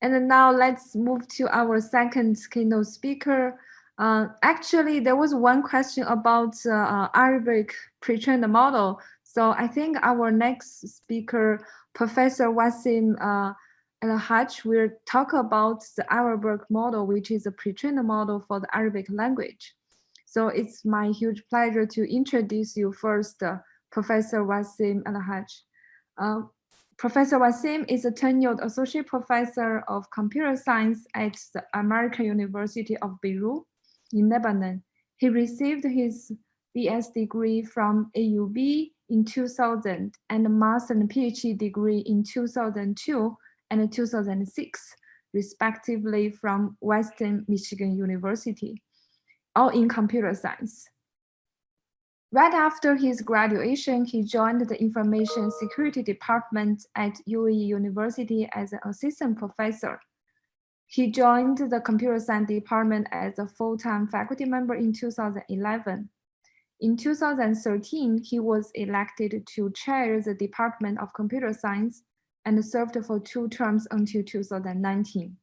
And now let's move to our second keynote speaker. Actually, there was one question about Arabic pre-trained model. So I think our next speaker, Professor Wassim Hajj, will talk about the Arabic model, which is a pre-trained model for the Arabic language. So it's my huge pleasure to introduce you first, Professor Wassim Hajj. Professor Wassim is a tenured associate professor of computer science at the American University of Beirut in Lebanon. He received his BS degree from AUB in 2000 and a master and PhD degree in 2002 and 2006, respectively, from Western Michigan University, all in computer science. Right after his graduation, he joined the Information Security Department at UAE University as an assistant professor. He joined the Computer Science Department as a full-time faculty member in 2011. In 2013, he was elected to chair the Department of Computer Science and served for 2 terms until 2019.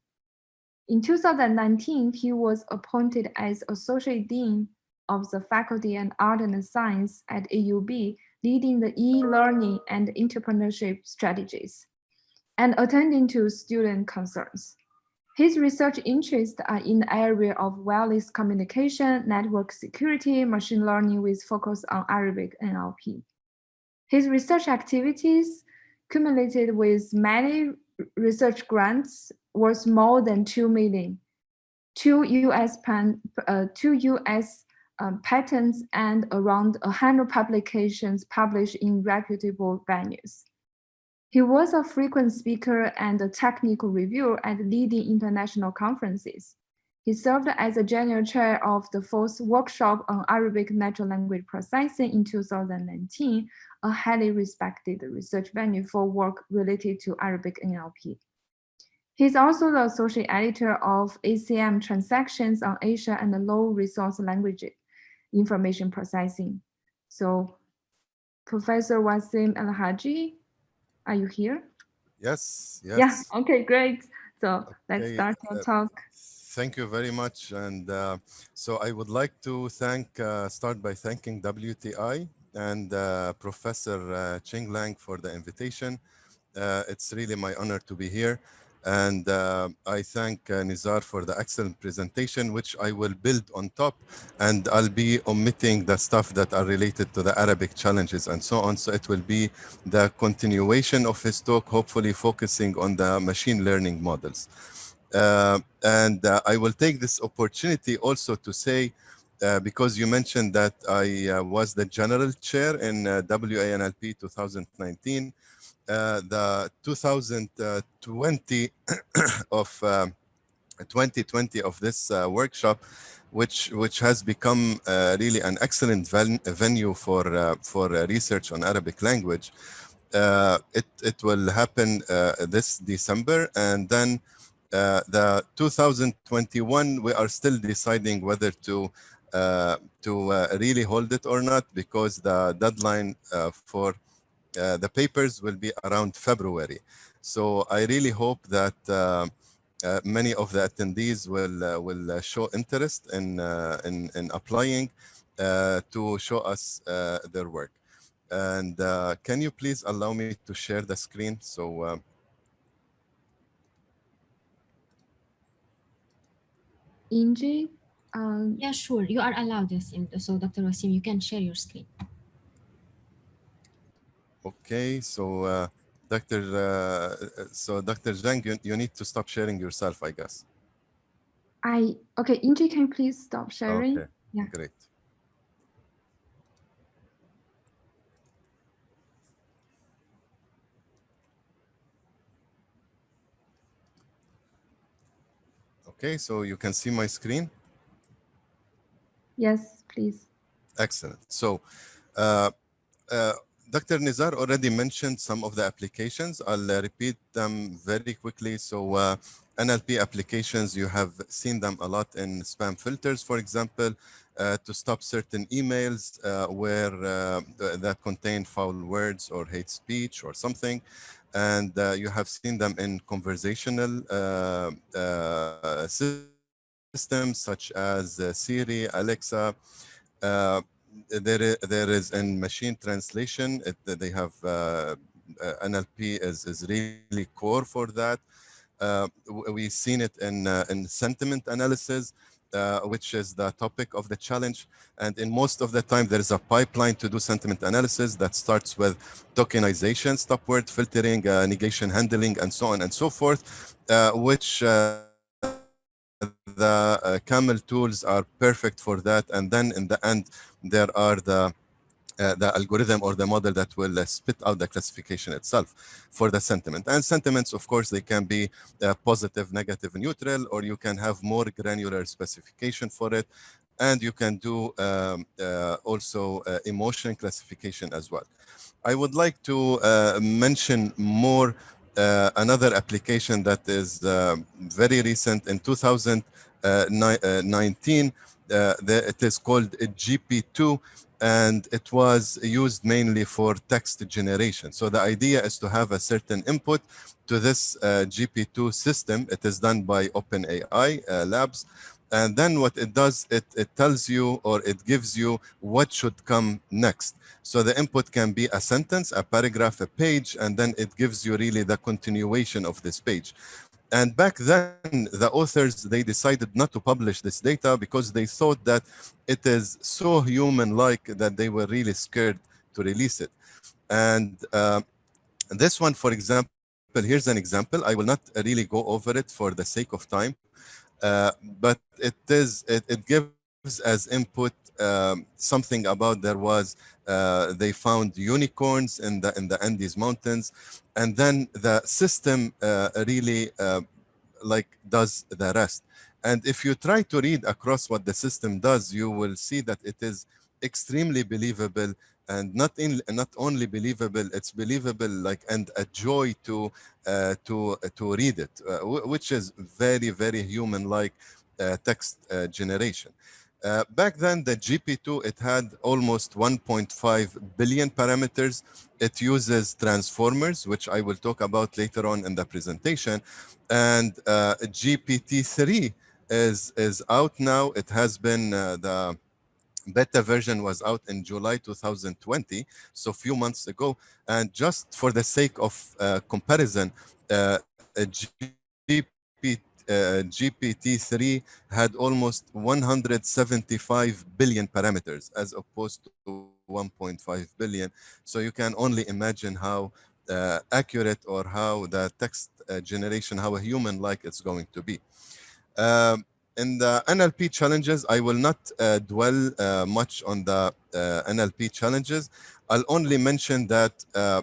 In 2019, he was appointed as Associate Dean of the Faculty and Art and Science at AUB, leading the e-learning and entrepreneurship strategies, and attending to student concerns. His research interests are in the area of wireless communication, network security, machine learning with focus on Arabic NLP. His research activities cumulated with many research grants worth more than 2 million, two US patents, and around 100 publications published in reputable venues. He was a frequent speaker and a technical reviewer at leading international conferences. He served as the general chair of the fourth workshop on Arabic natural language processing in 2019, a highly respected research venue for work related to Arabic NLP. He's also the associate editor of ACM Transactions on Asia and the Low Resource Language Information Processing. So, Professor Wassim Al-Haji, are you here? Yes, Yeah, yes. okay, great. So let's Okay. start your talk. Thank you very much. And so I would like to start by thanking WTI and Professor Ching Lang for the invitation. It's really my honor to be here. And I thank Nizar for the excellent presentation, which I will build on top. And I'll be omitting the stuff that are related to the Arabic challenges and so on. So it will be the continuation of his talk, hopefully focusing on the machine learning models. And I will take this opportunity also to say, because you mentioned that I was the general chair in WANLP 2019, the 2020 of 2020 of this workshop, which has become really an excellent venue for research on Arabic language. It will happen this December, and then the 2021 we are still deciding whether to really hold it or not, because the deadline for the papers will be around February. So I really hope that many of the attendees will show interest in applying to show us their work. And can you please allow me to share the screen? So Inji, Yeah, sure. You are allowed, Wassim. So, Dr. Wassim, you can share your screen. okay, so Dr. Zhang, you need to stop sharing yourself, I guess. okay, Inji, can you please stop sharing? Okay, Yeah. great. Okay, so you can see my screen. Yes, please. Excellent. So uh, Dr. Nizar already mentioned some of the applications. I'll repeat them very quickly. So NLP applications, you have seen them a lot in spam filters, for example, to stop certain emails that contain foul words or hate speech or something. and you have seen them in conversational systems such as Siri, Alexa. Uh, there is in machine translation. They have NLP is really core for that. We've seen it in sentiment analysis, which is the topic of the challenge. And in most of the time, there is a pipeline to do sentiment analysis that starts with tokenization, stop word filtering, negation handling, and so on and so forth, which the camel tools are perfect for that. And then in the end, there are the algorithm or the model that will spit out the classification itself for the sentiment. And sentiments, of course, they can be positive, negative, neutral, or you can have more granular specification for it. And you can do also emotion classification as well. I would like to mention more another application that is very recent in 2019. It is called GP2, and it was used mainly for text generation. So the idea is to have a certain input to this GP2 system. It is done by OpenAI Labs. And then what it does, it tells you, or it gives you what should come next. So the input can be a sentence, a paragraph, a page, and then it gives you really the continuation of this page. And back then, the authors, they decided not to publish this data because they thought that it is so human-like that they were really scared to release it. And this one, for example, here's an example. I will not really go over it for the sake of time, but it gives as input something about they found unicorns in the Andes Mountains, and then the system really like does the rest. And if you try to read across what the system does, you will see that it is extremely believable, and not only believable, it's believable like, and a joy to read it, which is very, very human like text generation. Back then, the GP2, it had almost 1.5 billion parameters. It uses transformers, which I will talk about later on in the presentation. And GPT-3 is out now. It has been the beta version was out in July 2020, so a few months ago. And just for the sake of comparison, GPT-3 had almost 175 billion parameters as opposed to 1.5 billion. So you can only imagine how accurate or how the text generation, how a human like it's going to be. Um, in the NLP challenges, I will not dwell much on the NLP challenges. I'll only mention that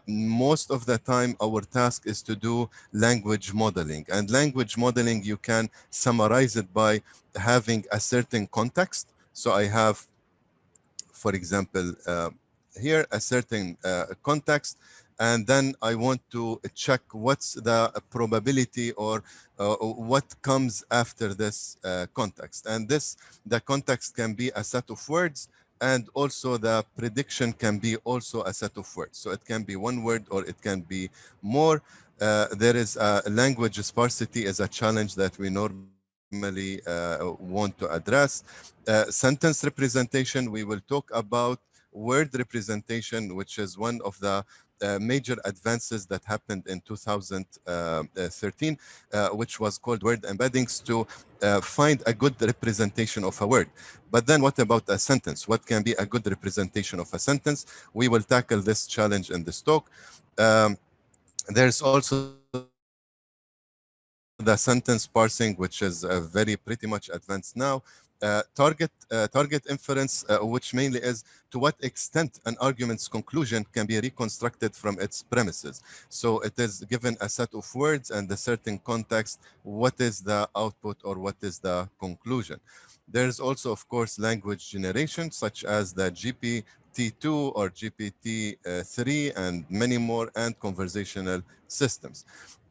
most of the time our task is to do language modeling. And language modeling, you can summarize it by having a certain context. So I have, for example, here a certain context, and then I want to check what's the probability or what comes after this context. And the context can be a set of words, and also the prediction can be also a set of words. So it can be one word or it can be more. There is a language sparsity is a challenge that we normally want to address. Sentence representation, we will talk about word representation, which is one of the major advances that happened in 2013, which was called word embeddings, to find a good representation of a word. But then what about a sentence? What can be a good representation of a sentence? We will tackle this challenge in this talk. Um, there's also the sentence parsing, which is very pretty much advanced now. Target inference, which mainly is to what extent an argument's conclusion can be reconstructed from its premises. So it is given a set of words and a certain context, what is the output or what is the conclusion. There's also, of course, language generation, such as the GPT-2 or GPT-3 and many more, and conversational systems.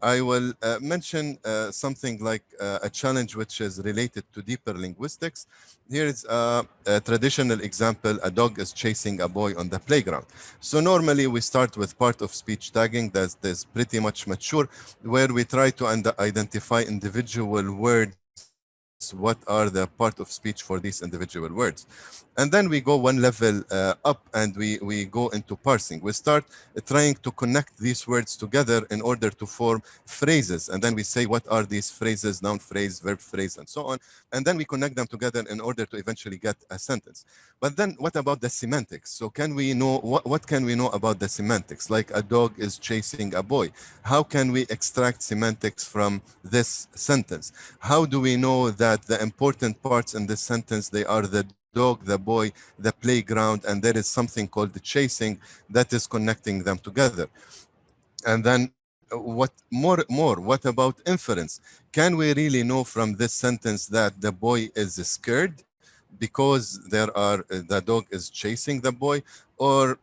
I will mention something like a challenge which is related to deeper linguistics. Here is a traditional example. A dog is chasing a boy on the playground. So normally we start with part of speech tagging that's pretty much mature, where we try to identify individual words, what are the part of speech for these individual words. And then we go one level up and we go into parsing. We start trying to connect these words together in order to form phrases. And then we say, what are these phrases, noun phrase, verb phrase, and so on. And then we connect them together in order to eventually get a sentence. But then what about the semantics? So can we know, what can we know about the semantics? Like a dog is chasing a boy. How can we extract semantics from this sentence? How do we know that the important parts in this sentence, they are the dog, the boy, the playground, and there is something called the chasing that is connecting them together? And then what about inference? Can we really know from this sentence that the boy is scared because the dog is chasing the boy, or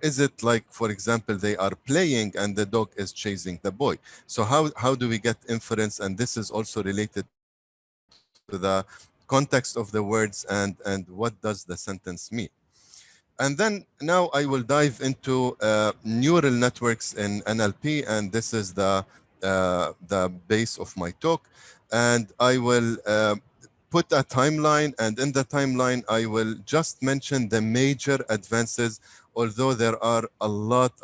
is it like, for example, they are playing and the dog is chasing the boy? So how do we get inference? And this is also related to the context of the words and what does the sentence mean. And then now I will dive into neural networks in NLP, and this is the base of my talk. And I will put a timeline, and in the timeline, I will just mention the major advances, although there are a lot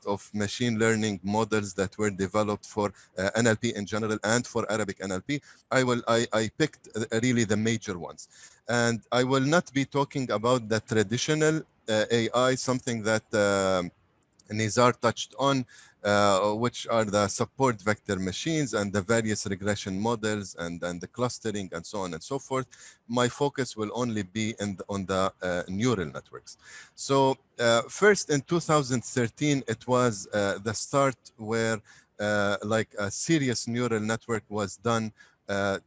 of machine learning models that were developed for NLP in general and for Arabic NLP. I picked really the major ones. And I will not be talking about the traditional AI, something that Nizar touched on, which are the support vector machines and the various regression models and the clustering and so on and so forth. My focus will only be on the neural networks. So first in 2013, it was the start where like a serious neural network was done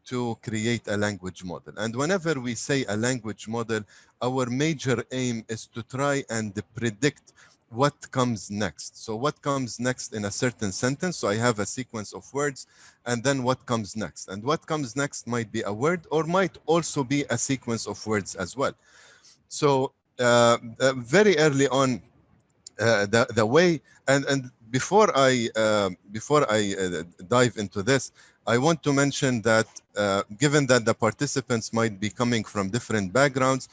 to create a language model. And whenever we say a language model, our major aim is to try and predict what comes next. So what comes next in a certain sentence. So I have a sequence of words, and then what comes next. And what comes next might be a word or might also be a sequence of words as well. So very early on, the way, and before I dive into this, I want to mention that given that the participants might be coming from different backgrounds,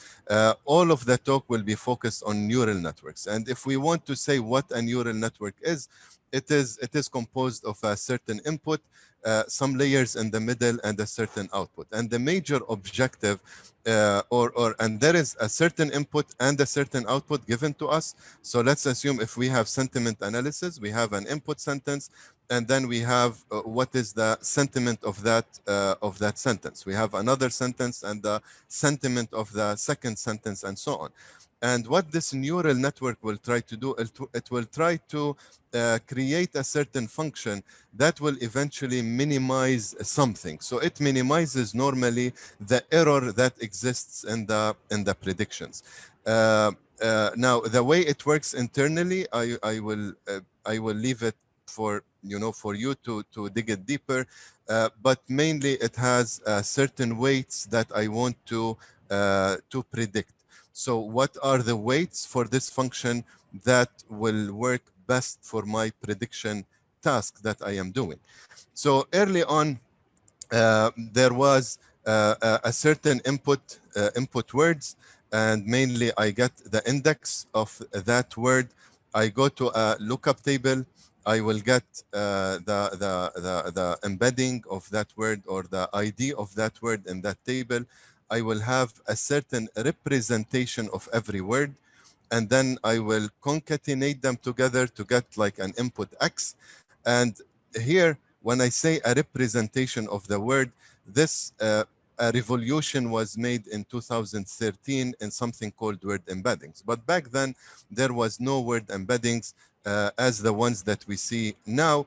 all of the talk will be focused on neural networks. And if we want to say what a neural network is, it is composed of a certain input, some layers in the middle, and a certain output. And the major objective, and there is a certain input and a certain output given to us. So let's assume if we have sentiment analysis, we have an input sentence, and then we have what is the sentiment of that sentence. We have another sentence and the sentiment of the second sentence, and so on. And what this neural network will try to do, it will try to create a certain function that will eventually minimize something. So it minimizes normally the error that exists in the predictions. Now, the way it works internally, I will leave it for for you to dig it deeper. But mainly, it has certain weights that I want to predict. So, what are the weights for this function that will work best for my prediction task that I am doing? So, early on, there was a certain input words, and mainly I get the index of that word. I go to a lookup table. I will get the embedding of that word or the ID of that word in that table. I will have a certain representation of every word, and then I will concatenate them together to get like an input X. And here, when I say a representation of the word, this a revolution was made in 2013 in something called word embeddings. But back then, there was no word embeddings as the ones that we see now.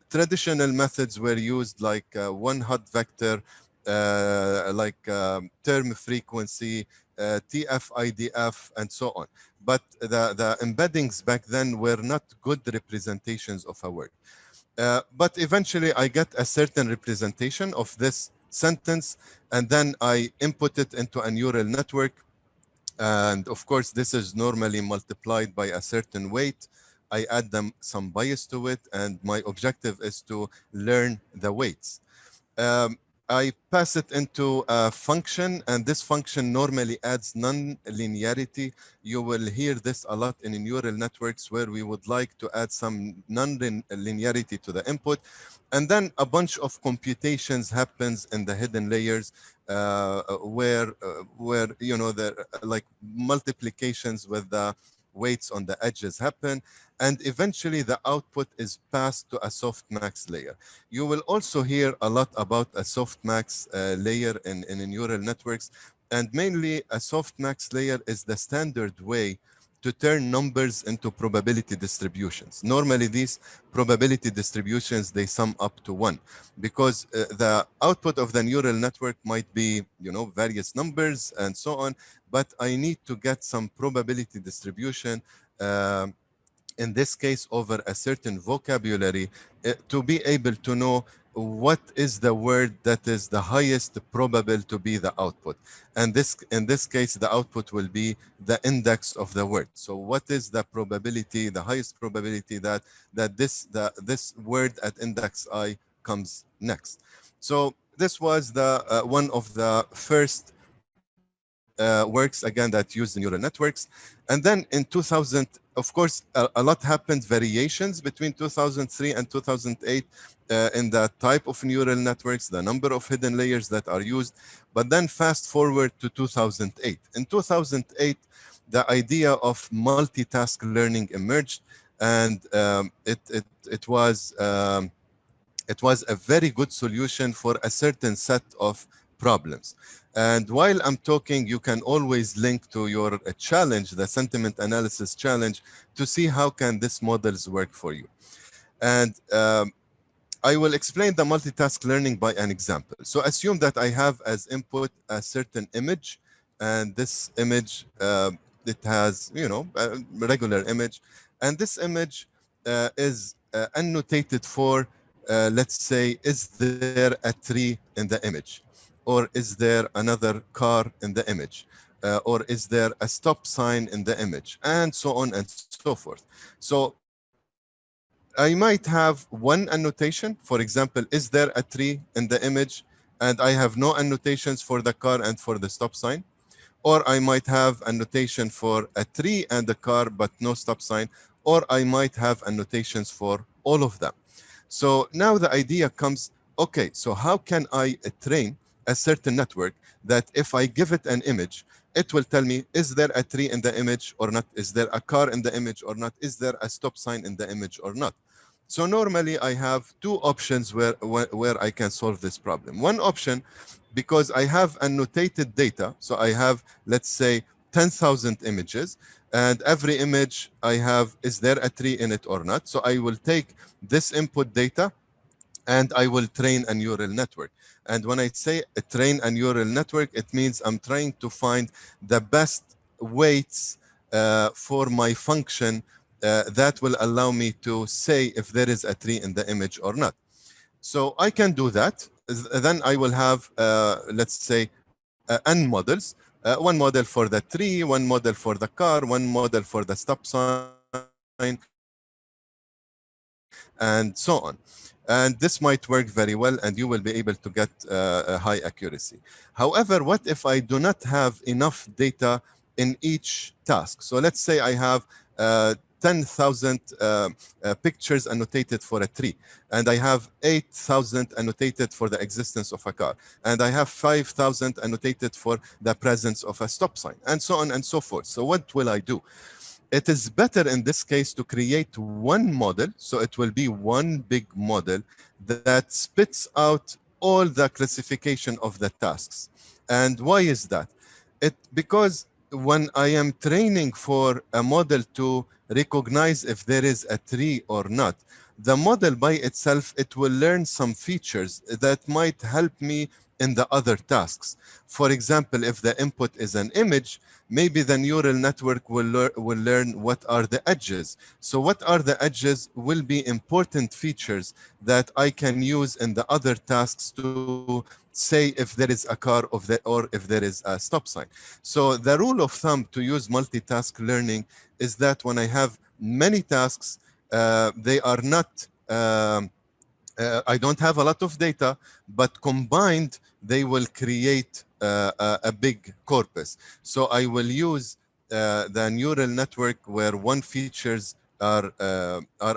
Traditional methods were used like one hot vector, like term frequency, TF-IDF, and so on. But the embeddings back then were not good representations of a word. But eventually I get a certain representation of this sentence, and then I input it into a neural network. And of course, this is normally multiplied by a certain weight. I add them some bias to it, and my objective is to learn the weights. um, I pass it into a function, and this function normally adds non-linearity. You will hear this a lot in neural networks, where we would like to add some non-linearity to the input. And then a bunch of computations happens in the hidden layers, where you know, the like multiplications with the weights on the edges happen, and eventually the output is passed to a softmax layer. You will also hear a lot about a softmax layer in neural networks, and mainly a softmax layer is the standard way to turn numbers into probability distributions. Normally, these probability distributions, they sum up to one, because the output of the neural network might be, you know, various numbers and so on, but I need to get some probability distribution, in this case over a certain vocabulary, to be able to know what is the word that is the highest probable to be the output. And this, in this case, the output will be the index of the word. So what is the probability, the highest probability that this word at index I comes next. So this was the one of the first works, again, that used the neural networks. And then in 2000, of course, a lot happened, variations between 2003 and 2008 in the type of neural networks, the number of hidden layers that are used. But then fast forward to 2008. In 2008, the idea of multitask learning emerged, and it was a very good solution for a certain set of problems. And while I'm talking, you can always link to your challenge, the sentiment analysis challenge, to see how can this models work for you. And I will explain the multitask learning by an example. So assume that I have as input a certain image, and this image, it has, you know, a regular image, and this image is annotated for, let's say, is there a tree in the image? Or is there another car in the image? Or is there a stop sign in the image? And so on and so forth. So I might have one annotation, for example, is there a tree in the image? And I have no annotations for the car and for the stop sign. Or I might have annotation for a tree and a car, but no stop sign. Or I might have annotations for all of them. So now the idea comes, okay, so how can I train a certain network that if I give it an image, it will tell me, is there a tree in the image or not? Is there a car in the image or not? Is there a stop sign in the image or not? So normally I have two options where I can solve this problem. One option, because I have annotated data, so I have, let's say, 10,000 images, and every image I have, is there a tree in it or not? So I will take this input data and I will train a neural network. And when I say train a neural network, it means I'm trying to find the best weights for my function that will allow me to say if there is a tree in the image or not. So I can do that. Then I will have, let's say, n models. One model for the tree, one model for the car, one model for the stop sign, and so on. And this might work very well, and you will be able to get a high accuracy. However, what if I do not have enough data in each task? So let's say I have 10,000 pictures annotated for a tree, and I have 8,000 annotated for the existence of a car, and I have 5,000 annotated for the presence of a stop sign, and so on and so forth. So what will I do? It is better in this case to create one model, so it will be one big model that spits out all the classification of the tasks. And why is that? Because when I am training for a model to recognize if there is a tree or not, the model by itself, it will learn some features that might help me in the other tasks. For example, if the input is an image, maybe the neural network will learn what are the edges. So what are the edges will be important features that I can use in the other tasks to say if there is a car or if there is a stop sign. So the rule of thumb to use multitask learning is that when I have many tasks, they are not I don't have a lot of data, but combined, they will create a big corpus. So I will use the neural network where one features are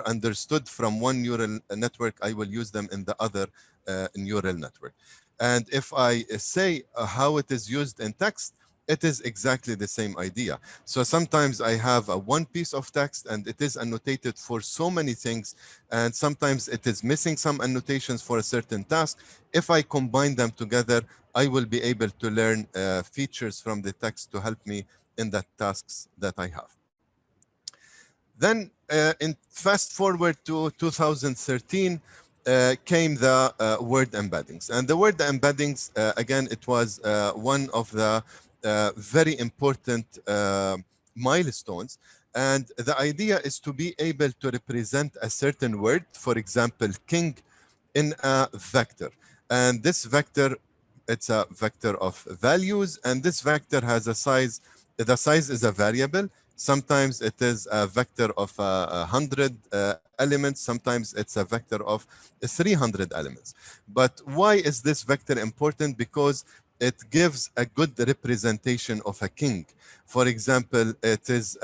understood from one neural network. I will use them in the other neural network. And if I say how it is used in text, it is exactly the same idea. So sometimes I have a one piece of text and it is annotated for so many things, and sometimes it is missing some annotations for a certain task. If I combine them together, I will be able to learn features from the text to help me in the tasks that I have. Then in fast forward to 2013, came the word embeddings. And the word embeddings, again, it was one of the very important milestones. And the idea is to be able to represent a certain word, for example, king, in a vector. And this vector, it's a vector of values, and this vector has a size. The size is a variable. Sometimes it is a vector of 100 elements. Sometimes it's a vector of 300 elements. But why is this vector important? Because it gives a good representation of a king. For example, it is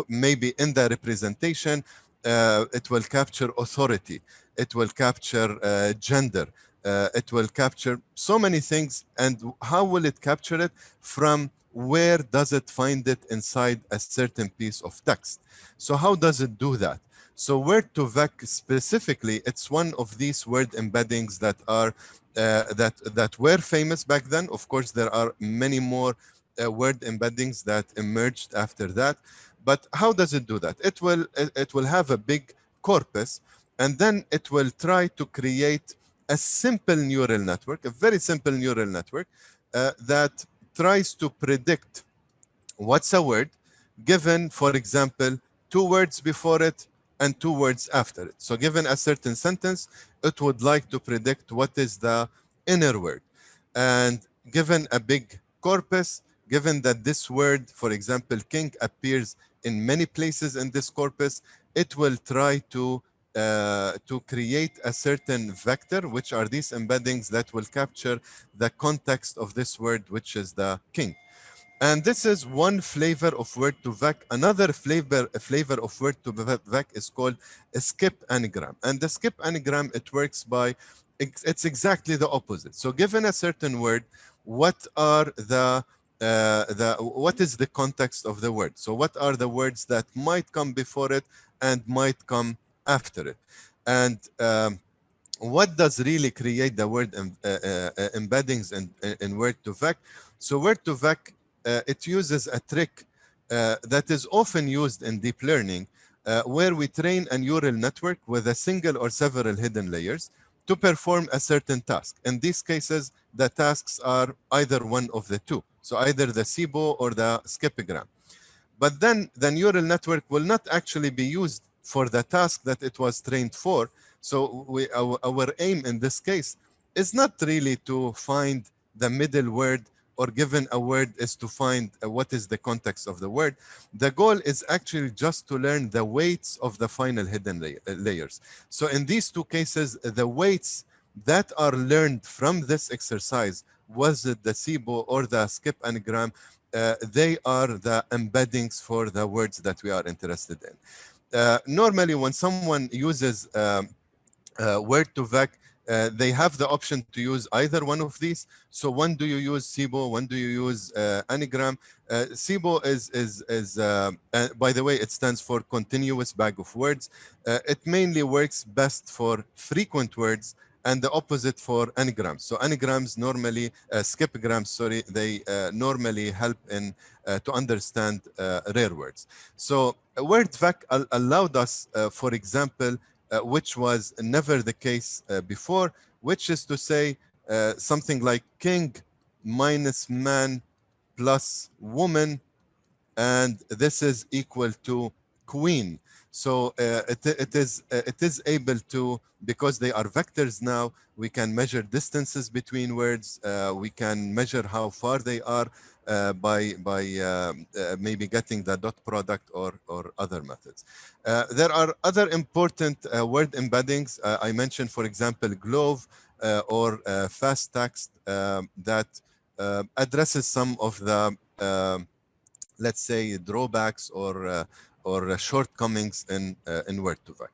maybe in the representation, it will capture authority. It will capture gender. It will capture so many things. And how will it capture it? From where does it find it inside a certain piece of text? So how does it do that? So word2vec specifically, it's one of these word embeddings that are that were famous back then. Of course, there are many more word embeddings that emerged after that. But how does it do that? It will have a big corpus, and then it will try to create a simple neural network, a very simple neural network that tries to predict what's a word given, for example, two words before it and two words after it. So given a certain sentence, it would like to predict what is the inner word. And given a big corpus, given that this word, for example, king, appears in many places in this corpus, it will try to create a certain vector, which are these embeddings that will capture the context of this word, which is the king. And this is one flavor of word2vec. Another flavor of word2vec is called a skip anagram. And the skip anagram, it works by, it's exactly the opposite. So given a certain word, what are what is the context of the word? So what are the words that might come before it and might come after it? And what does really create the word embeddings in word2vec? So word2vec, it uses a trick that is often used in deep learning, where we train a neural network with a single or several hidden layers to perform a certain task. In these cases, the tasks are either one of the two. So either the SIBO or the skipogram. But then the neural network will not actually be used for the task that it was trained for. So our aim in this case is not really to find the middle word, or given a word is to find what is the context of the word. The goal is actually just to learn the weights of the final hidden layers. So in these two cases, the weights that are learned from this exercise, was it the SIBO or the skip anagram, they are the embeddings for the words that we are interested in. Normally, when someone uses word2vec, they have the option to use either one of these. So when do you use SIBO? When do you use anagram? SIBO is by the way, it stands for continuous bag of words. It mainly works best for frequent words, and the opposite for anagrams. So anagrams normally, skipograms, sorry, they normally help in to understand rare words. So word2vec allowed us, for example, which was never the case before, which is to say something like king minus man plus woman, and this is equal to queen. So it is able to, because they are vectors now, we can measure distances between words. We can measure how far they are by maybe getting the dot product or other methods. There are other important word embeddings. I mentioned, for example, glove or fast text that addresses some of the let's say drawbacks or shortcomings in Word2Vec.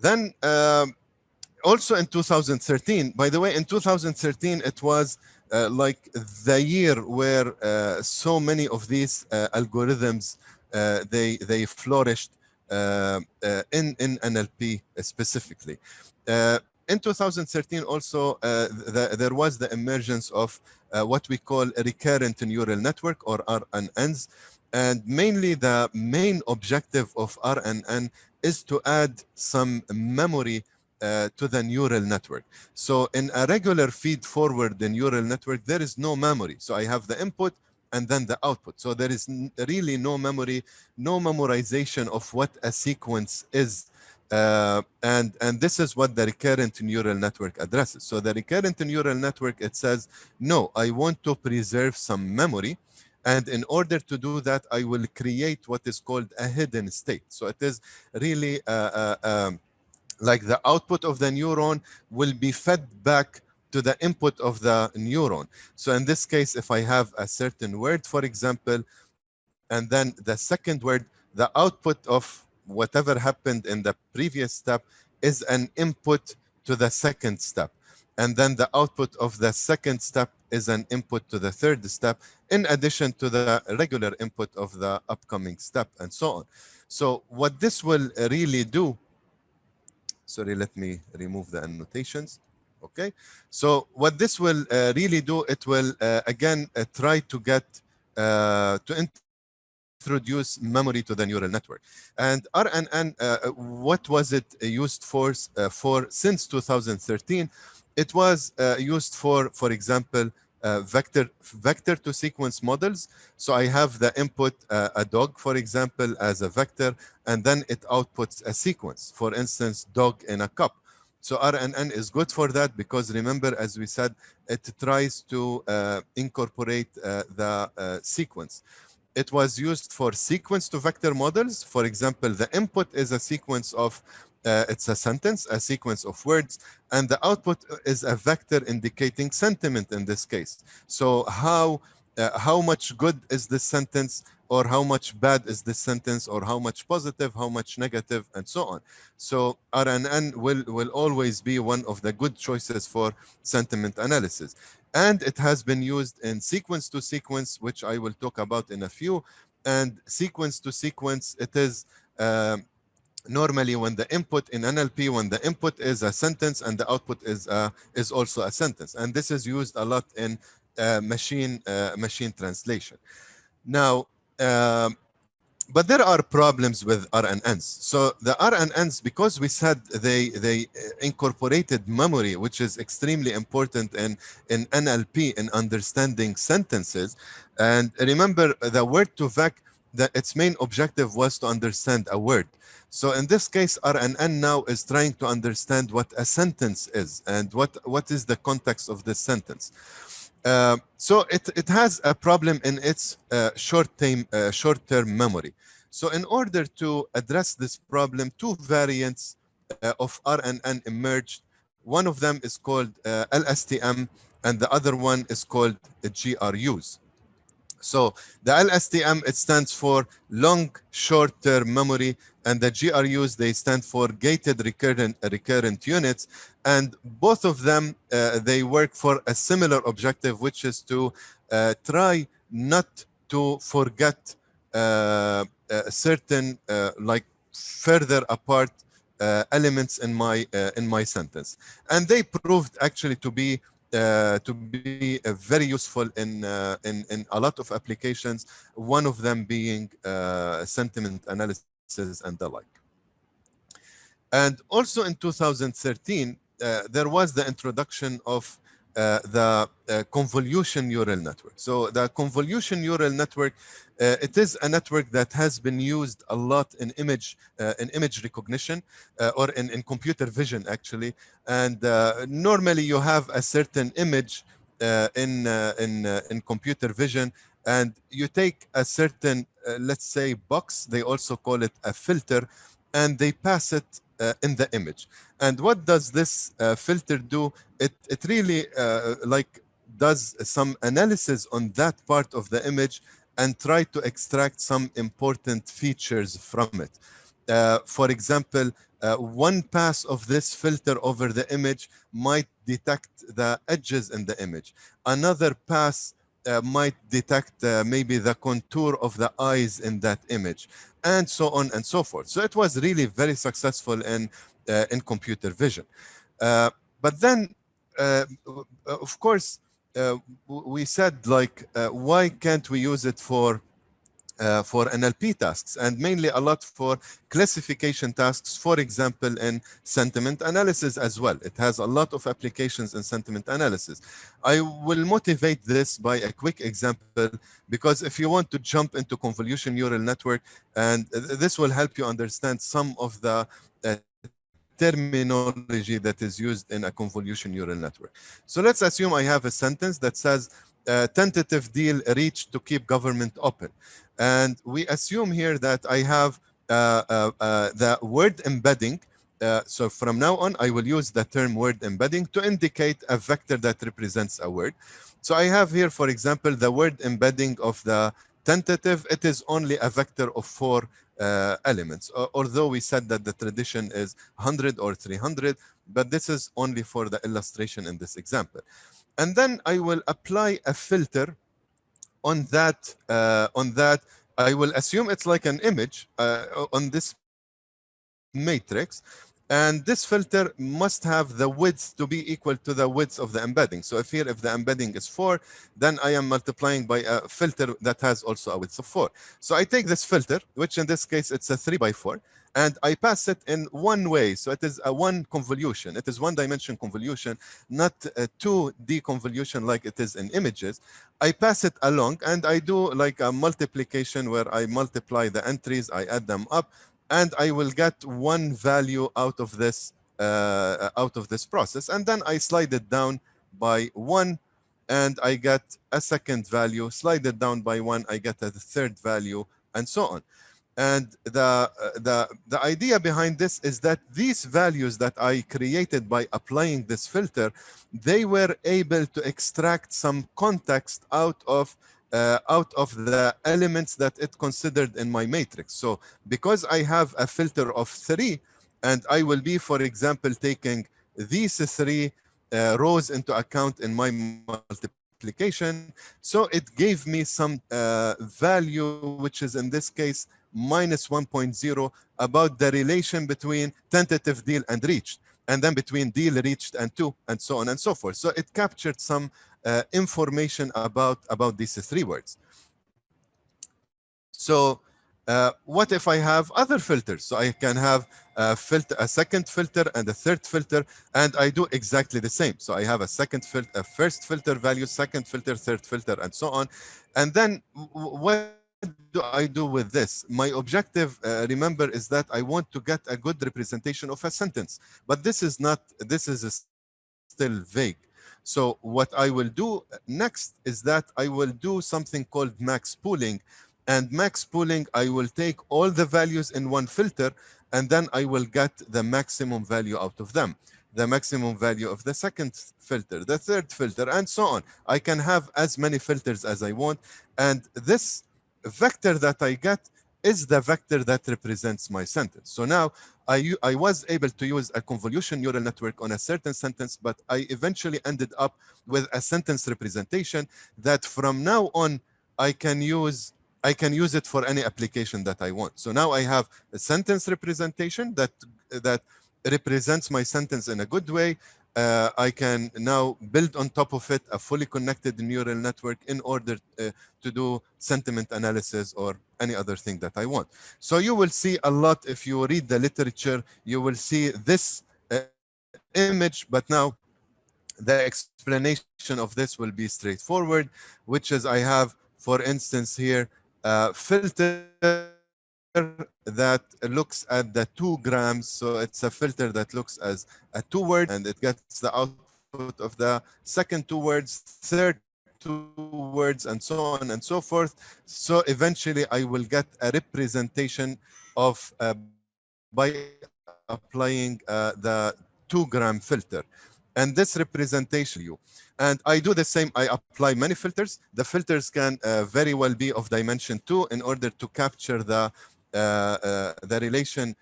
Then also in 2013, by the way, in 2013 it was like the year where so many of these algorithms they flourished in NLP specifically. In 2013 also there was the emergence of what we call a recurrent neural network, or RNNs, and mainly the main objective of RNN is to add some memory to the neural network. So in a regular feed forward the neural network, there is no memory. So I have the input and then the output. So there is really no memory, no memorization of what a sequence is. And this is what the recurrent neural network addresses. So the recurrent neural network, it says, no, I want to preserve some memory. And in order to do that, I will create what is called a hidden state. So it is really like the output of the neuron will be fed back to the input of the neuron. So in this case, if I have a certain word, for example, and then the second word, the output of whatever happened in the previous step is an input to the second step. And then the output of the second step is an input to the third step, in addition to the regular input of the upcoming step, and so on. So what this will really do, sorry, let me remove the annotations. Okay, so what this will really do, it will again try to get to introduce memory to the neural network. And RNN, what was it used for since 2013? It was used for example, vector to sequence models. So I have the input a dog, for example, as a vector, and then it outputs a sequence, for instance, dog in a cup. So RNN is good for that because remember, as we said, it tries to incorporate the sequence. It was used for sequence to vector models. For example, the input is a sequence of, it's a sentence, a sequence of words, and the output is a vector indicating sentiment in this case. So how much good is this sentence, or how much bad is this sentence, or how much positive, how much negative, and so on. So RNN will always be one of the good choices for sentiment analysis. And it has been used in sequence to sequence, which I will talk about in a few. And sequence to sequence, it is normally when the input in NLP, when the input is a sentence and the output is also a sentence. And this is used a lot in machine translation. Now, but there are problems with RNNs. So the RNNs, because we said they incorporated memory, which is extremely important in NLP in understanding sentences. And remember, the Word2Vec, its main objective was to understand a word. So in this case, RNN now is trying to understand what a sentence is and what is the context of this sentence. So it has a problem in its short-term memory. So in order to address this problem, two variants of RNN emerged. One of them is called LSTM, and the other one is called GRUs. So the LSTM, it stands for long short-term memory, and the GRUs, they stand for gated recurrent units. And both of them, they work for a similar objective, which is to try not to forget certain like further apart elements in my sentence. And they proved actually to be very useful in a lot of applications, one of them being sentiment analysis and the like. And also in 2013, there was the introduction of the convolution neural network. So the convolution neural network, it is a network that has been used a lot in image recognition or in computer vision actually. And normally you have a certain image in computer vision, and you take a certain let's say box, they also call it a filter, and they pass it in the image. And what does this filter do? It really like does some analysis on that part of the image and try to extract some important features from it. For example, one pass of this filter over the image might detect the edges in the image. Another pass might detect maybe the contour of the eyes in that image, and so on and so forth. So it was really very successful in computer vision. Uh, but then, of course, we said like, why can't we use it for NLP tasks, and mainly a lot for classification tasks, for example, in sentiment analysis as well. It has a lot of applications in sentiment analysis. I will motivate this by a quick example, because if you want to jump into convolution neural network, and this will help you understand some of the terminology that is used in a convolution neural network. So let's assume I have a sentence that says, tentative deal reached to keep government open. And we assume here that I have the word embedding. So from now on, I will use the term word embedding to indicate a vector that represents a word. So I have here, for example, the word embedding of the tentative. It is only a vector of 4 elements, although we said that the tradition is 100 or 300, but this is only for the illustration in this example. And then I will apply a filter on that. I will assume it's like an image on this matrix, and this filter must have the width to be equal to the width of the embedding. So if the embedding is 4, then I am multiplying by a filter that has also a width of 4. So I take this filter, which in this case it's a 3 by 4, and I pass it in one way. So it is a one convolution. It is one dimension convolution, not a 2D convolution like it is in images. I pass it along and I do like a multiplication where I multiply the entries, I add them up, and I will get one value out of this process. And then I slide it down by 1, and I get a second value. Slide it down by 1, I get a third value, and so on. And the idea behind this is that these values that I created by applying this filter, they were able to extract some context out of the elements that it considered in my matrix. So because I have a filter of 3, and I will be, for example, taking these 3 rows into account in my multiplication, so it gave me some value, which is in this case minus 1.0, about the relation between tentative deal and reached, and then between deal reached and to, and so on and so forth. So it captured some information about these 3 words. So what if I have other filters? So I can have a second filter and a third filter, and I do exactly the same. So I have a first filter value, second filter, third filter, and so on. And then what do I do with this? My objective, remember, is that I want to get a good representation of a sentence. But this is not, this is still vague. So what I will do next is that I will do something called max pooling. And max pooling, I will take all the values in one filter, and then I will get the maximum value out of them. The maximum value of the second filter, the third filter, and so on. I can have as many filters as I want. And this vector that I get is the vector that represents my sentence. So now I was able to use a convolution neural network on a certain sentence, but I eventually ended up with a sentence representation that from now on I can use it for any application that I want. So now I have a sentence representation that represents my sentence in a good way. I can now build on top of it a fully connected neural network in order to do sentiment analysis or any other thing that I want. So you will see a lot, if you read the literature, you will see this image, but now the explanation of this will be straightforward, which is I have, for instance here, a filter that looks at the 2 grams. So it's a filter that looks as a 2 word, and it gets the output of the second 2 words, third 2 words, and so on and so forth. So eventually I will get a representation of by applying the 2 gram filter. And this representation will give me a value. And I do the same, I apply many filters. The filters can very well be of dimension 2 in order to capture the relation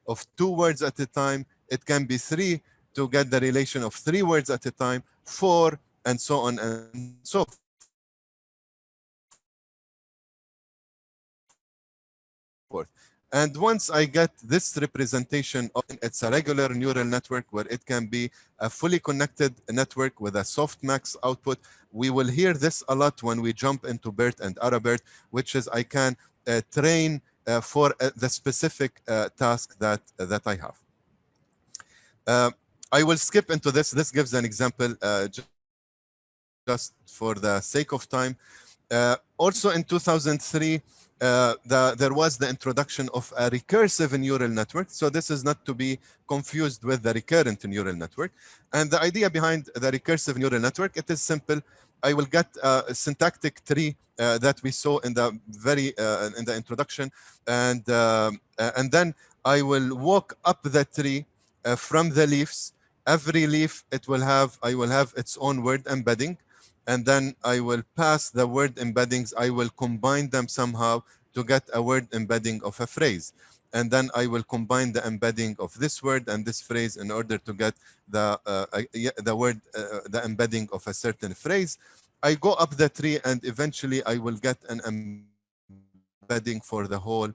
of 2 words at a time. It can be 3 to get the relation of 3 words at a time, 4, and so on and so forth. And once I get this representation of the sentence as a whole, it's a regular neural network where it can be a fully connected network with a softmax output. We will hear this a lot when we jump into BERT and ARABERT, which is I can train for the specific task that I have. Uh, I will skip into this. This gives an example just for the sake of time. Also in 2003, there was the introduction of a recursive neural network. So this is not to be confused with the recurrent neural network. And the idea behind the recursive neural network, it is simple. I will get a syntactic tree that we saw in the in the introduction, and then I will walk up the tree from the leaves. Every leaf I will have its own word embedding, and then I will pass the word embeddings. I will combine them somehow to get a word embedding of a phrase. And then I will combine the embedding of this word and this phrase in order to get the embedding of a certain phrase. I go up the tree and eventually I will get an embedding for the whole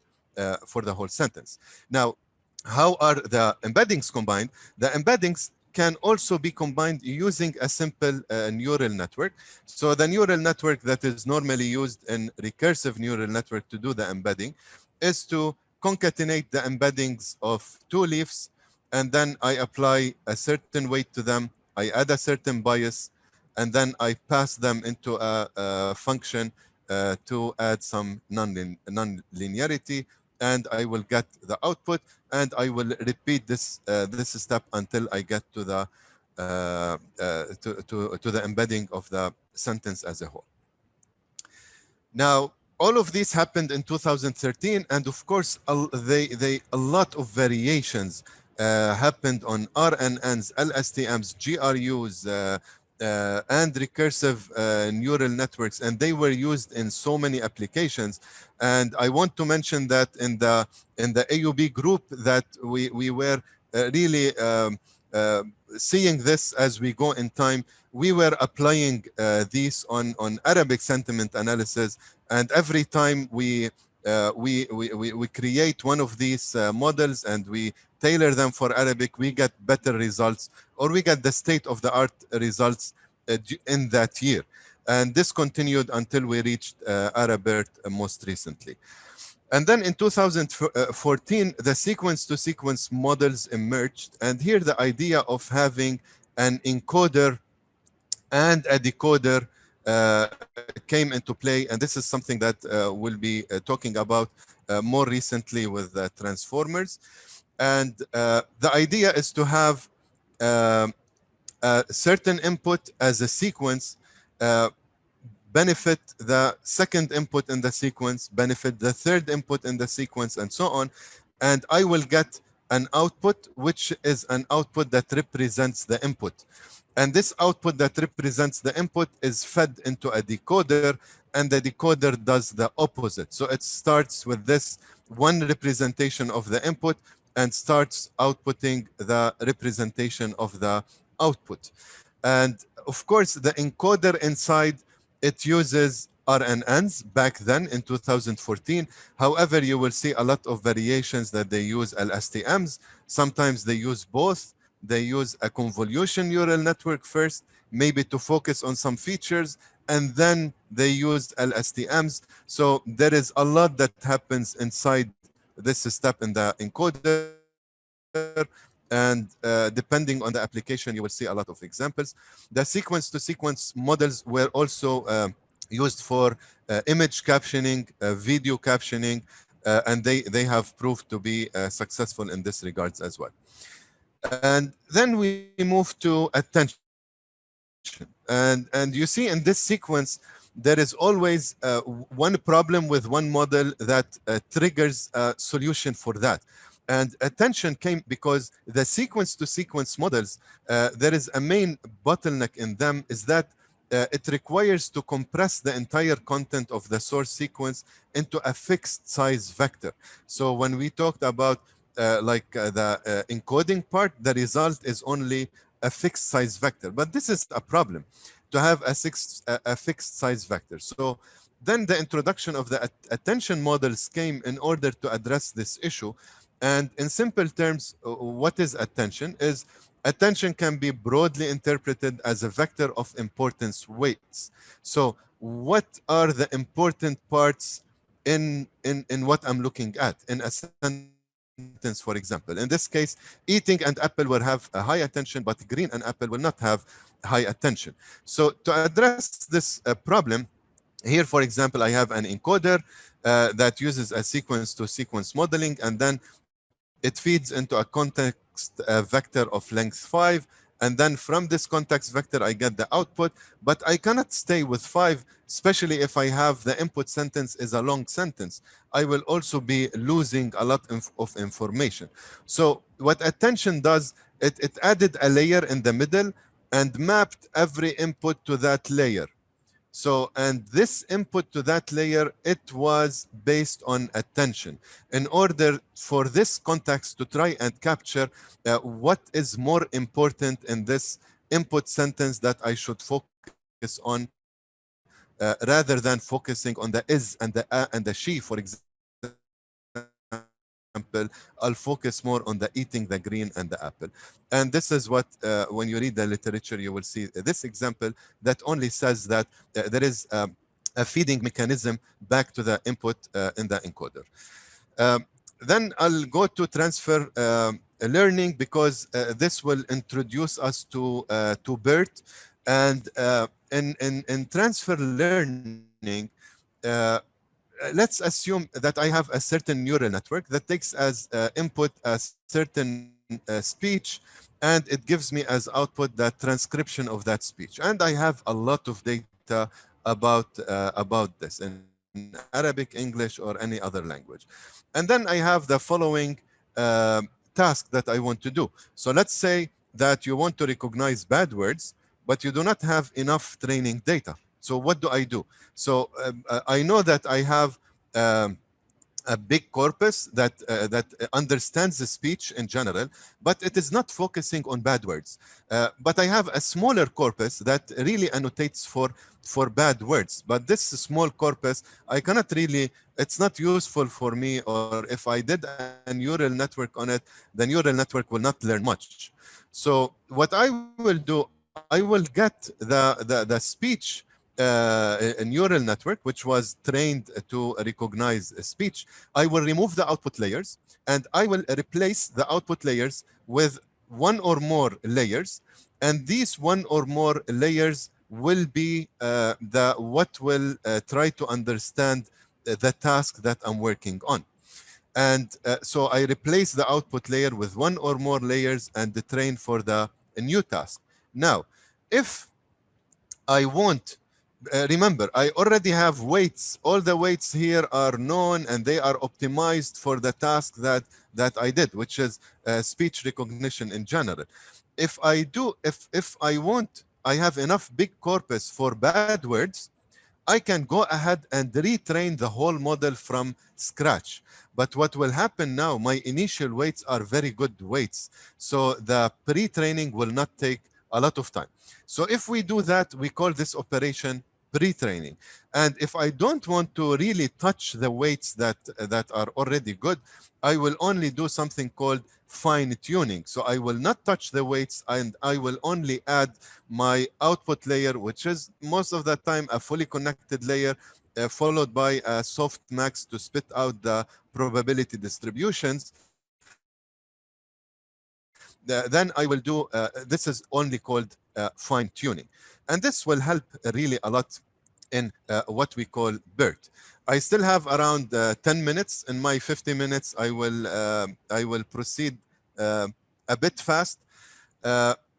sentence. Now, how are the embeddings combined? The embeddings can also be combined using a simple neural network. So the neural network that is normally used in recursive neural network to do the embedding is to concatenate the embeddings of 2 leaves, and then I apply a certain weight to them. I add a certain bias, and then I pass them into a function to add some non-linearity, and I will get the output, and I will repeat this step until I get to the to the embedding of the sentence as a whole. Now, all of this happened in 2013, and of course, a lot of variations happened on RNNs, LSTMs, GRUs, and recursive neural networks, and they were used in so many applications. And I want to mention that in the AUB group that we were really seeing this as we go in time. We were applying these on Arabic sentiment analysis, and every time we create one of these models and we tailor them for Arabic, we get better results, or we get the state-of-the-art results in that year. And this continued until we reached ARABERT most recently. And then in 2014, the sequence-to-sequence models emerged. And here the idea of having an encoder and a decoder came into play. And this is something that we'll be talking about more recently with transformers. And the idea is to have a certain input as a sequence, benefit the second input in the sequence, benefit the third input in the sequence, and so on. And I will get an output, which is an output that represents the input. And this output that represents the input is fed into a decoder, and the decoder does the opposite. So it starts with this one representation of the input and starts outputting the representation of the output. And of course, the encoder inside, it uses RNNs back then in 2014. However, you will see a lot of variations that they use LSTMs. Sometimes they use both. they use a convolution neural network first, maybe to focus on some features, and then they use LSTMs. So there is a lot that happens inside this step in the encoder. And depending on the application, you will see a lot of examples. The sequence-to-sequence models were also used for image captioning, video captioning, and they have proved to be successful in this regards as well. And then we move to attention. And you see in this sequence, there is always one problem with one model that triggers a solution for that. And attention came because the sequence-to-sequence models, there is a main bottleneck in them, is that it requires to compress the entire content of the source sequence into a fixed size vector. So when we talked about the encoding part, the result is only a fixed size vector. But this is a problem, to have a fixed size vector. So then the introduction of the attention models came in order to address this issue. And in simple terms, what is attention? Is attention can be broadly interpreted as a vector of importance weights. So what are the important parts in what I'm looking at in a sentence, for example? In this case, eating and apple will have a high attention, but green and apple will not have high attention. So to address this problem, here, for example, I have an encoder that uses a sequence-to-sequence modeling, and then it feeds into a context vector of length 5. And then from this context vector, I get the output. But I cannot stay with 5, especially if I have the input sentence is a long sentence. I will also be losing a lot of information. So what attention does, it added a layer in the middle and mapped every input to that layer. So, and this input to that layer, it was based on attention, in order for this context to try and capture what is more important in this input sentence that I should focus on, rather than focusing on the is and the a and the she, for example. I'll focus more on the eating the green and the apple. And this is what, when you read the literature, you will see this example that only says that there is a feeding mechanism back to the input in the encoder. Then I'll go to transfer learning, because this will introduce us to BERT. And in transfer learning, uh, let's assume that I have a certain neural network that takes as input a certain speech, and it gives me as output the transcription of that speech. And I have a lot of data about this in Arabic, English, or any other language. And then I have the following task that I want to do. So let's say that you want to recognize bad words, but you do not have enough training data. So what do I do? So I know that I have um, a big corpus that understands the speech in general, but it is not focusing on bad words. But I have a smaller corpus that really annotates for bad words. But this small corpus, I cannot really, it's not useful for me. Or if I did a neural network on it, the neural network will not learn much. So what I will do, I will get the speech a neural network, which was trained to recognize speech. I will remove the output layers, and I will replace the output layers with one or more layers. And these one or more layers will be the what will try to understand the task that I'm working on. And so I replace the output layer with one or more layers and train for the new task. Now, if I want, remember, I already have weights. All the weights here are known and they are optimized for the task that I did, which is speech recognition in general. If I want, I have enough big corpus for bad words, I can go ahead and retrain the whole model from scratch. But what will happen now, my initial weights are very good weights. So the pre-training will not take a lot of time. So if we do that, we call this operation pre-training. And if I don't want to really touch the weights that are already good, I will only do something called fine tuning. So I will not touch the weights, and I will only add my output layer, which is most of the time a fully connected layer, followed by a soft max to spit out the probability distributions. Then I will do, this is only called fine tuning. And this will help really a lot in what we call BERT. I still have around 10 minutes. In my 50 minutes, I will proceed uh, a bit fast.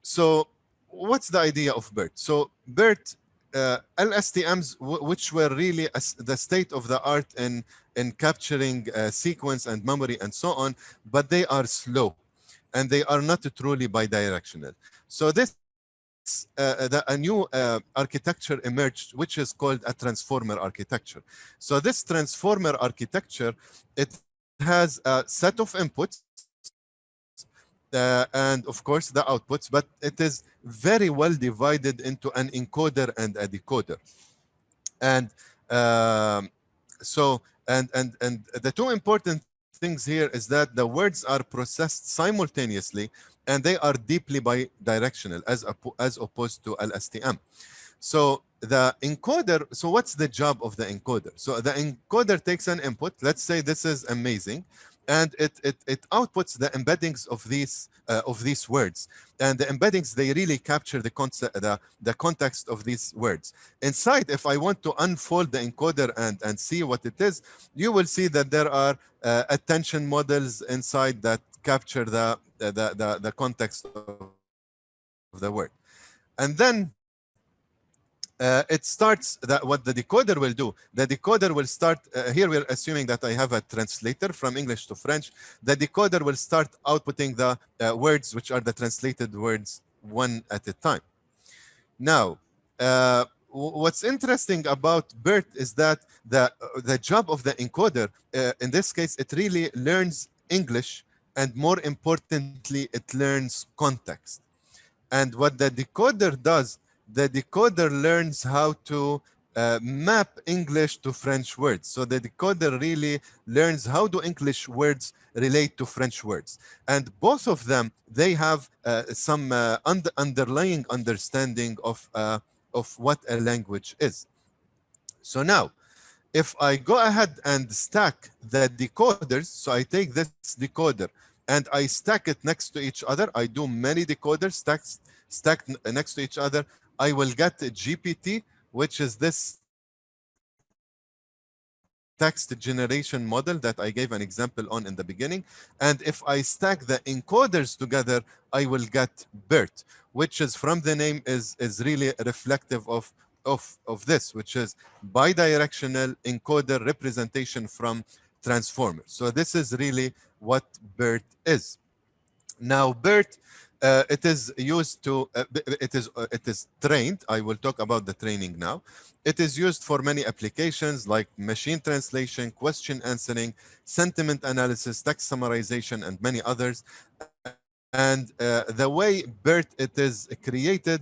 So what's the idea of BERT? So BERT, LSTMs, which were really the state of the art in capturing sequence and memory and so on, but they are slow and they are not truly bidirectional. So this, a new architecture emerged, which is called a transformer architecture. So this transformer architecture, it has a set of inputs and of course the outputs, but it is very well divided into an encoder and a decoder. And so and the two important things here is that the words are processed simultaneously, and they are deeply bidirectional as opposed to LSTM. So the encoder, so what's the job of the encoder? So the encoder takes an input, let's say this is amazing, and it outputs the embeddings of these words. And the embeddings, they really capture the concept, the context of these words. Inside, if I want to unfold the encoder and see what it is, you will see that there are attention models inside that capture the context of the word. And then it starts that what the decoder will do. The decoder will start, here we're assuming that I have a translator from English to French. The decoder will start outputting the words which are the translated words one at a time. Now, what's interesting about BERT is that the job of the encoder, in this case, it really learns English, and more importantly, it learns context. And what the decoder does, the decoder learns how to map English to French words. So the decoder really learns how do English words relate to French words. And both of them, they have some underlying understanding of what a language is. So now, if I go ahead and stack the decoders, so I take this decoder and I stack it next to each other, I do many decoders stacked next to each other, I will get a GPT, which is this text generation model that I gave an example on in the beginning. And if I stack the encoders together, I will get BERT, which is from the name is really reflective of this, which is bidirectional encoder representation from transformer. So this is really what BERT is. Now, BERT, it is used to, it is trained. I will talk about the training now. It is used for many applications like machine translation, question answering, sentiment analysis, text summarization, and many others. And the way BERT it is created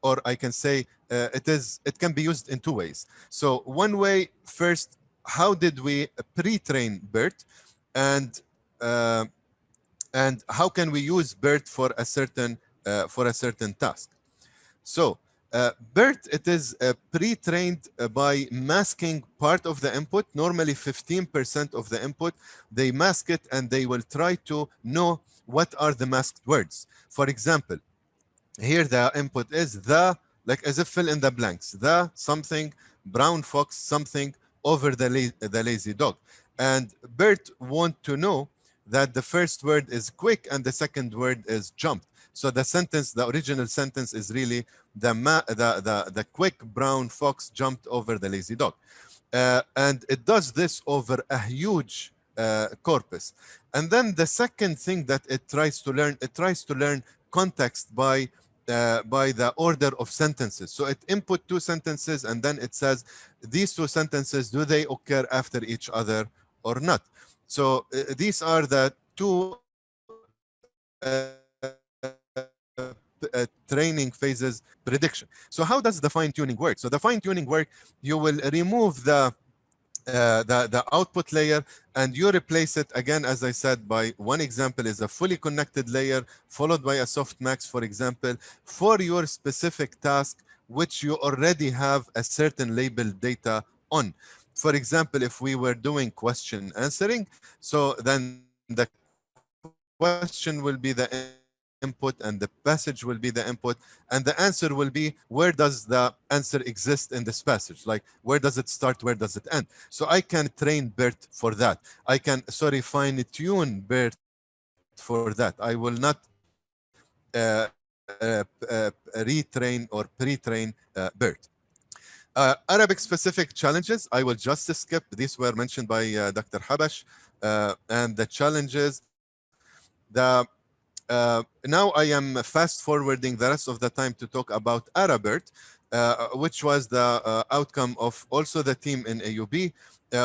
or I can say it can be used in two ways. So one way, first, how did we pre-train BERT, and uh, and how can we use BERT for a certain task? So BERT, it is pre-trained by masking part of the input, normally 15% of the input. They mask it and they will try to know what are the masked words. For example, here the input is the, like as if fill in the blanks, the something, brown fox something over the lazy dog. And BERT want to know that the first word is quick and the second word is jumped. So the sentence, the original sentence is really the quick brown fox jumped over the lazy dog. And it does this over a huge corpus. And then the second thing that it tries to learn context by the order of sentences. So it input two sentences and then it says, these two sentences, do they occur after each other or not? So these are the two parameters that it training phases prediction. So how does the fine tuning work? So the fine tuning work, you will remove the output layer, and you replace it again, as I said, by one example is a fully connected layer followed by a softmax, for example, for your specific task, which you already have a certain labeled data on. For example, if we were doing question answering, so then the question will be the input and the passage will be the input, and the answer will be where does the answer exist in this passage, like where does it start, where does it end. So I can train BERT for that. I can, sorry, fine tune BERT for that. I will not retrain or pre-train BERT. Arabic specific challenges, I will just skip. These were mentioned by Dr. Habash. And the challenges, now I am fast forwarding the rest of the time to talk about Arabert, which was the outcome of also the team in AUB,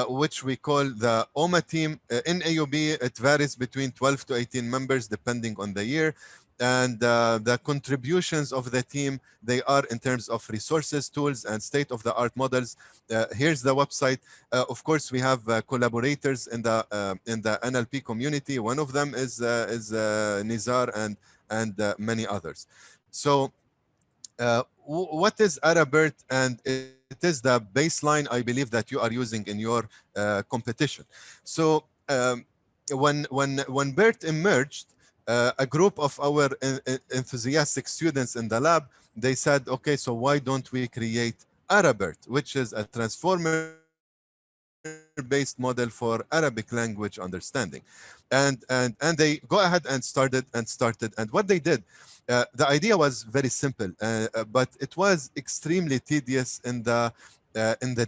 which we call the OMA team. In AUB, it varies between 12 to 18 members depending on the year. And the contributions of the team, they are in terms of resources, tools, and state-of-the-art models. Here's the website. Of course, we have collaborators in the NLP community. One of them is Nizar and many others. So what is Arabert? And it is the baseline, I believe, that you are using in your competition. So when BERT emerged, a group of our enthusiastic students in the lab, they said, okay, so why don't we create Arabert, which is a transformer-based model for Arabic language understanding. And they go ahead and started. And what they did, the idea was very simple, but it was extremely tedious in the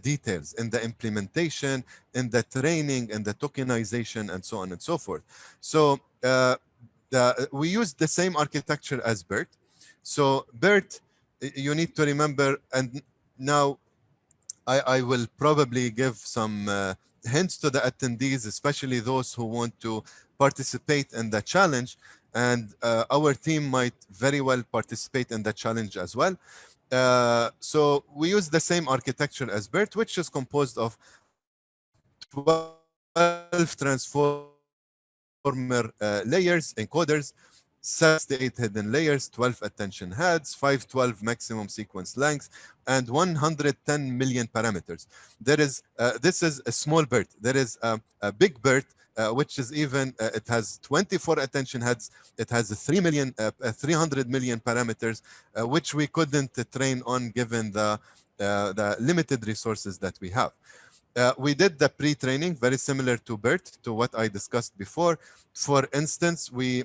details, in the implementation, in the training, in the tokenization, and so on and so forth. So we used the same architecture as BERT. So BERT, you need to remember, and now I will probably give some hints to the attendees, especially those who want to participate in the challenge. And our team might very well participate in the challenge as well. So we use the same architecture as BERT, which is composed of 12 transformer layers, encoders, 768 hidden layers, 12 attention heads, 512 maximum sequence length, and 110 million parameters. This is a small BERT. There is a big BERT, which is even, it has 24 attention heads. It has 300 million parameters, which we couldn't train on given the limited resources that we have. We did the pre-training very similar to BERT, to what I discussed before. For instance, we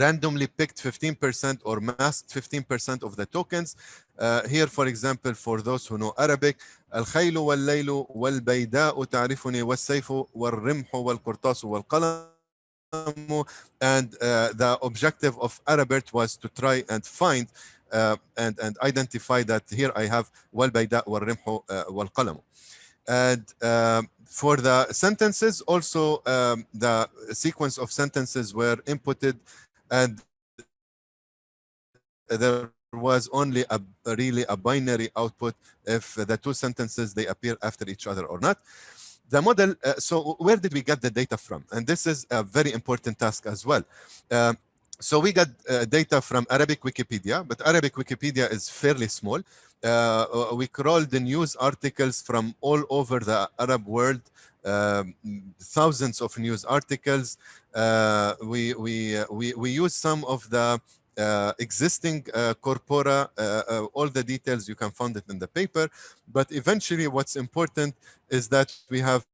randomly picked 15% or masked 15% of the tokens. Here, for example, for those who know Arabic, الخيل والليل والبيداء تعرفني والسيف والرمح والقرطاس والقلم. And the objective of Arabert was to try and find and identify that here I have والبيداء والرمح والقلم. And for the sentences, also the sequence of sentences were inputted, and there was only really a binary output if the two sentences, they appear after each other or not. The model, so where did we get the data from? And this is a very important task as well. So we got data from Arabic Wikipedia, but Arabic Wikipedia is fairly small. We crawled the news articles from all over the Arab world, thousands of news articles. We used some of the existing corpora, all the details you can find it in the paper. But eventually what's important is that we have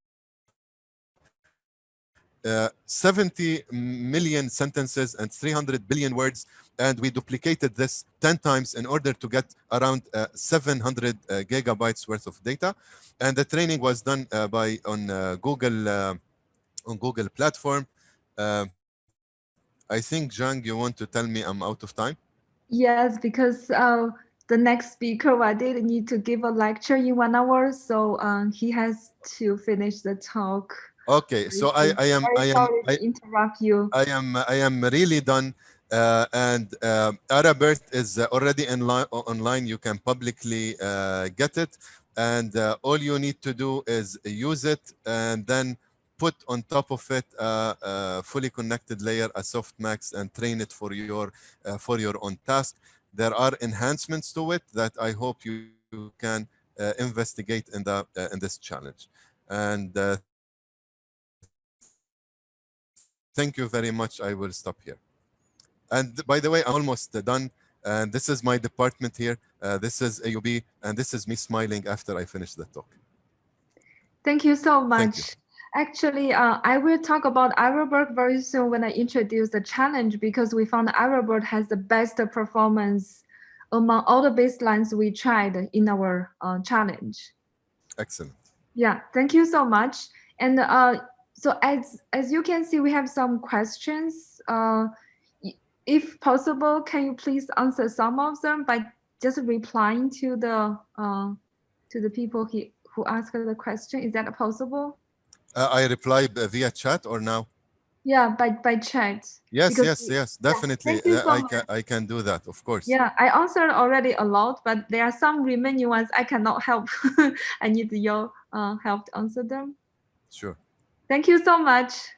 70 million sentences and 300 billion words, and we duplicated this 10 times in order to get around 700 gigabytes worth of data. And the training was done on Google platform. I think, Zhang, you want to tell me I'm out of time? Yes, because the next speaker, Wadid, need to give a lecture in 1 hour, so he has to finish the talk Okay, very so soon. Very sorry to interrupt you. I am really done. And Arabert is already online. You can publicly get it. And all you need to do is use it and then put on top of it a fully connected layer, a softmax, and train it for your own task. There are enhancements to it that I hope you can investigate in this challenge. And thank you very much. I will stop here. And by the way, I'm almost done. And this is my department here. This is AUB, and this is me smiling after I finish the talk. Thank you so Thank you. much. Actually, I will talk about Arrowbird very soon when I introduce the challenge because we found Arrowbird has the best performance among all the baselines we tried in our challenge. Excellent. Yeah, thank you so much. And so as you can see, we have some questions. If possible, can you please answer some of them by just replying to the people who asked the question? Is that possible? I reply via chat or now? Yeah, by chat. Yes, Because yes, yes, yeah, definitely. thank you so much. I can do that, of course. Yeah, I answered already a lot, but there are some remaining ones I cannot help. I need your help to answer them. Sure. Thank you so much.